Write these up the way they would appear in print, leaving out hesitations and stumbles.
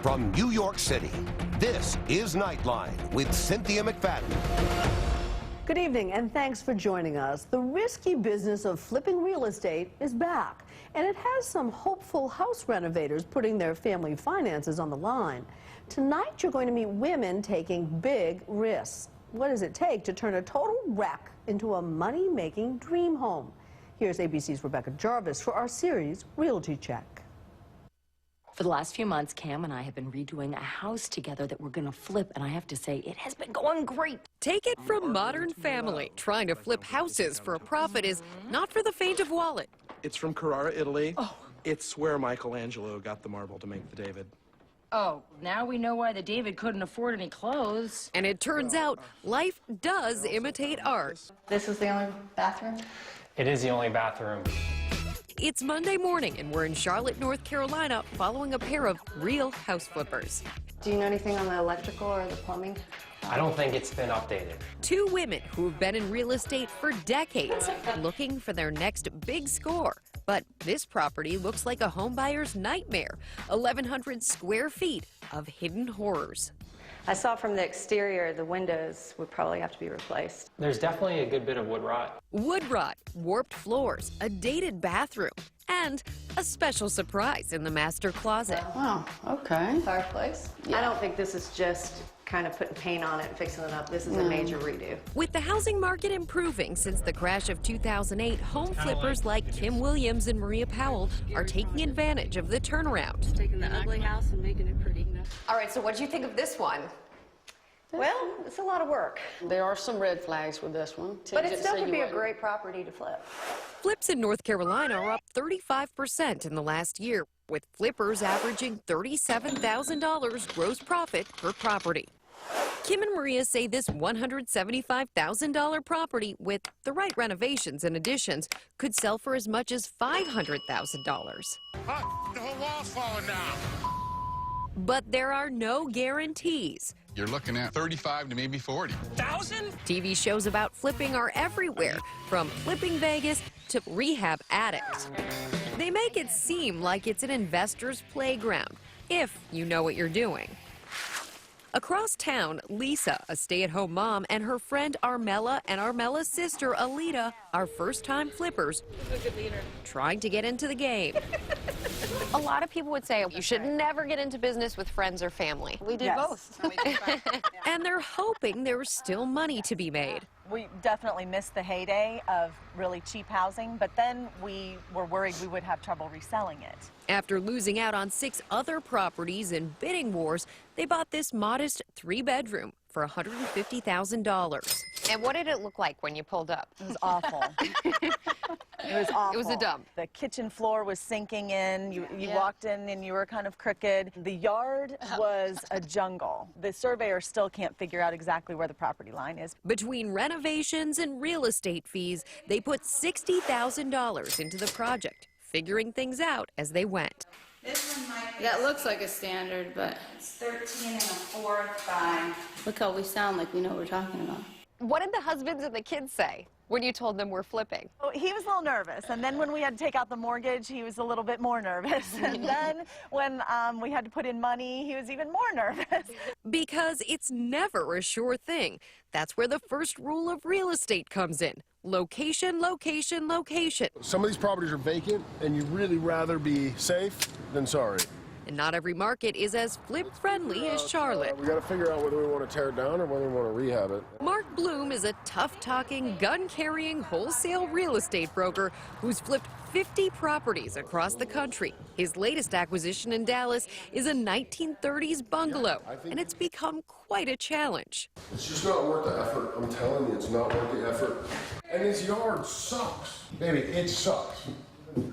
From New York City, this is Nightline with Cynthia McFadden. Good evening, and thanks for joining us. The risky business of flipping real estate is back, and it has some hopeful house renovators putting their family finances on the line. Tonight, you're going to meet women taking big risks. What does it take to turn a total wreck into a money-making dream home? Here's ABC's Rebecca Jarvis for our series, Realty Check. For the last few months, Cam and I have been redoing a house together that we're going to flip, and I have to say, it has been going great. Take it from Modern Family. Trying to flip houses for a profit is not for the faint of wallet. It's from Carrara, Italy. Oh. It's where Michelangelo got the marble to make the David. Oh, now we know why the David couldn't afford any clothes. And it turns out life does imitate art. This is the only bathroom? It is the only bathroom. It's Monday morning, and we're in Charlotte, North Carolina, following a pair of real house flippers. Do you know anything on the electrical or the plumbing? I don't think it's been updated. Two women who've been in real estate for decades, looking for their next big score. But this property looks like a homebuyer's nightmare. 1,100 square feet of hidden horrors. I saw from the exterior the windows would probably have to be replaced. There's definitely a good bit of wood rot. Wood rot, warped floors, a dated bathroom, and a special surprise in the master closet. Wow, okay. Fireplace? Yeah. I don't think this is just kind of putting paint on it and fixing it up. This is a major redo. With the housing market improving since the crash of 2008, home flippers like Kim Williams and Maria Powell are taking advantage of the turnaround. Taking the ugly house and making it pretty. All right, so what do you think of this one? Well, it's a lot of work. There are some red flags with this one. But it still could be a great property to flip. Flips in North Carolina are up 35% in the last year, with flippers averaging $37,000 gross profit per property. Kim and Maria say this $175,000 property, with the right renovations and additions, could sell for as much as $500,000. The whole wall's falling down. But there are no guarantees. You're looking at 35 to maybe 40,000. TV shows about flipping are everywhere, from Flipping Vegas to Rehab Addict. They make it seem like it's an investor's playground, if you know what you're doing. Across town, Lisa, a stay-at-home mom, and her friend Armella and Armella's sister Alita are first-time flippers trying to get into the game. A lot of people would say you should never get into business with friends or family. We did both. And they're hoping there's still money to be made. We definitely missed the heyday of really cheap housing, but then we were worried we would have trouble reselling it. After losing out on 6 other properties in bidding wars, they bought this modest 3-bedroom for $150,000. And what did it look like when you pulled up? It was awful. It was awful. It was a dump. The kitchen floor was sinking in. You walked in and you were kind of crooked. The yard was a jungle. The surveyor still can't figure out exactly where the property line is. Between renovations and real estate fees, they put $60,000 into the project, figuring things out as they went. This one might be... That looks like a standard, but... It's 13 1/4 by... Look how we sound like we know what we're talking about. What did the husbands and the kids say when you told them we're flipping? Oh, he was a little nervous, and then when we had to take out the mortgage, he was a little bit more nervous. And then when we had to put in money, he was even more nervous. Because it's never a sure thing. That's where the first rule of real estate comes in. Location, location, location. Some of these properties are vacant, and you'd really rather be safe than sorry. And not every market is as flip-friendly as Charlotte. We got to figure out whether we want to tear it down or whether we want to rehab it. Mark Bloom is a tough-talking, gun-carrying wholesale real estate broker who's flipped 50 properties across the country. His latest acquisition in Dallas is a 1930s bungalow, and it's become quite a challenge. It's just not worth the effort. I'm telling you, it's not worth the effort. And this yard sucks. Baby, it sucks.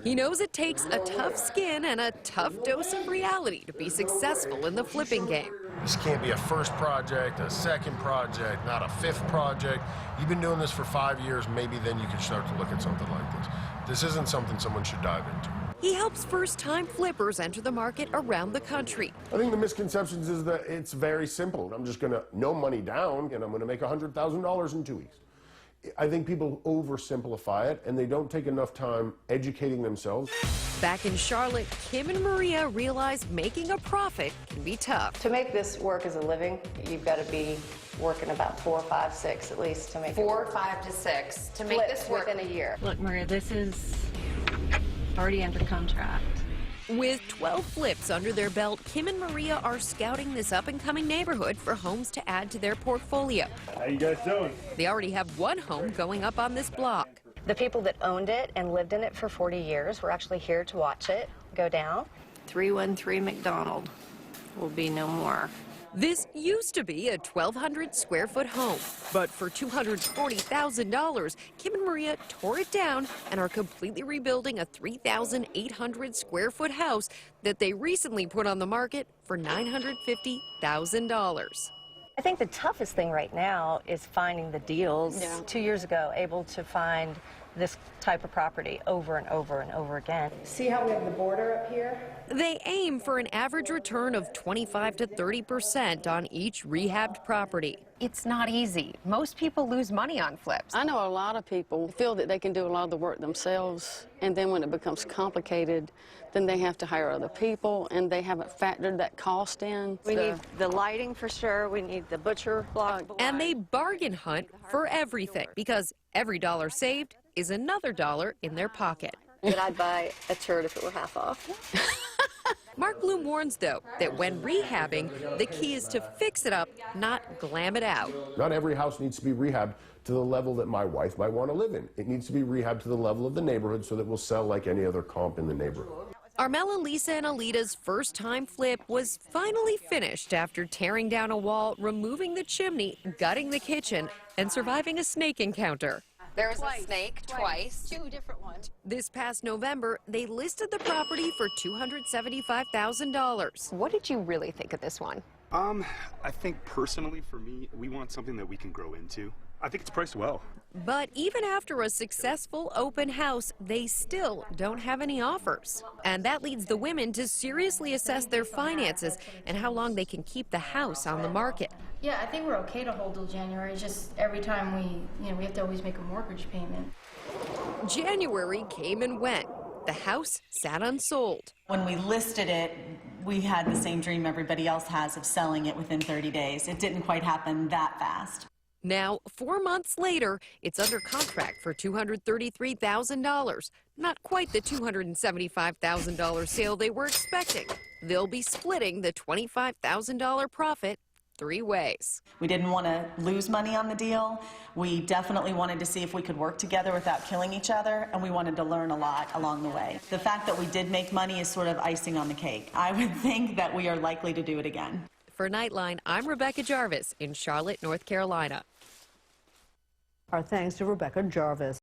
He knows it takes a tough skin and a tough dose of reality to be successful in the flipping game. This can't be a first project, a second project, not a 5th project. You've been doing this for 5 years, maybe then you can start to look at something like this. This isn't something someone should dive into. He helps first-time flippers enter the market around the country. I think the misconceptions is that it's very simple. I'm just going to, no money down, and I'm going to make $100,000 in 2 weeks. I think people oversimplify it, and they don't take enough time educating themselves. Back in Charlotte, Kim and Maria realized making a profit can be tough. To make this work as a living, you've got to be working about 4, 5, 6 at least to make it 4, work. 5 to 6 to make Flips this work. within a year. Look, Maria, this is already under contract. With 12 flips under their belt, Kim and Maria are scouting this up-and-coming neighborhood for homes to add to their portfolio. How you guys doing? They already have one home going up on this block. The people that owned it and lived in it for 40 years were actually here to watch it go down. 313 McDonald will be no more. This used to be a 1,200 square foot home, but for $240,000, Kim and Maria tore it down and are completely rebuilding a 3,800 square foot house that they recently put on the market for $950,000. I think the toughest thing right now is finding the deals. 2 years ago, able to find this type of property over and over and over again. See how we have the border up here? They aim for an average return of 25 to 30% on each rehabbed property. It's not easy. Most people lose money on flips. I know a lot of people feel that they can do a lot of the work themselves, and then when it becomes complicated, then they have to hire other people, and they haven't factored that cost in. We need the lighting for sure. We need the butcher block. And they bargain hunt for everything because every dollar saved is another dollar in their pocket. But I'd buy a turd if it were half off. Mark Bloom warns, though, that when rehabbing, the key is to fix it up, not glam it out. Not every house needs to be rehabbed to the level that my wife might want to live in. It needs to be rehabbed to the level of the neighborhood so that we'll sell like any other comp in the neighborhood. Armella, Lisa, and Alita's first-time flip was finally finished after tearing down a wall, removing the chimney, gutting the kitchen, and surviving a snake encounter. There was a snake twice. 2 different ones. This past November, they listed the property for $275,000. What did you really think of this one? I think personally for me, we want something that we can grow into. I think it's priced well. But even after a successful open house, they still don't have any offers. And that leads the women to seriously assess their finances and how long they can keep the house on the market. Yeah, I think we're okay to hold till January. It's just every time we have to always make a mortgage payment. January came and went. The house sat unsold. When we listed it, we had the same dream everybody else has of selling it within 30 days. It didn't quite happen that fast. Now, 4 months later, it's under contract for $233,000. Not quite the $275,000 sale they were expecting. They'll be splitting the $25,000 profit 3 ways. We didn't want to lose money on the deal. We definitely wanted to see if we could work together without killing each other, and we wanted to learn a lot along the way. The fact that we did make money is sort of icing on the cake. I would think that we are likely to do it again. For Nightline, I'm Rebecca Jarvis in Charlotte, North Carolina. Our thanks to Rebecca Jarvis.